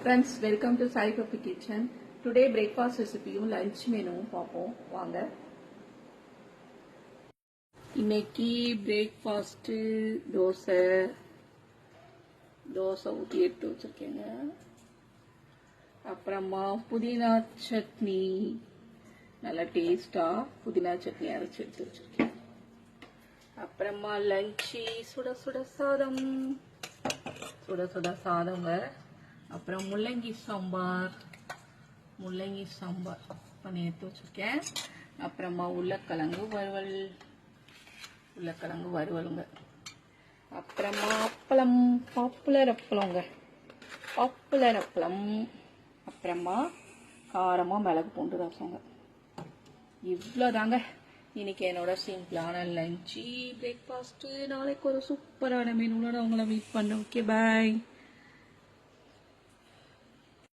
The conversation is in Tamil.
Friends, welcome to Sai Papi Kitchen. Today breakfast recipe lunch menu பார்ப்போம் வாங்க. இன்னைக்கு breakfast தோசை ஊத்தி எடுத்து வச்சிருக்கேங்க. அப்புறமா புதினா சட்னி நல்ல டேஸ்டா புதினா சட்னி அரைச்சு எடுத்து வச்சிருக்கேன். அப்புறமா லஞ்சி சுட சுட சாதங்க. அப்புறம் முள்ளங்கி சாம்பார் பண்ணி எடுத்து வச்சிருக்கேன். அப்புறமா உருளைக்கிழங்கு வறுவலுங்க. அப்புறமா அப்பளம் பாப்புலர் அப்பளம். அப்புறமா காரமா மிளகு பூண்டு ரசங்க. இவ்வளோதாங்க இன்னைக்கு என்னோட சிம்பிளான லஞ்சி பிரேக்ஃபாஸ்ட். நாளைக்கு ஒரு சூப்பரான மெனுவோட உங்களை மீட் பண்ண. ஓகே, பாய்.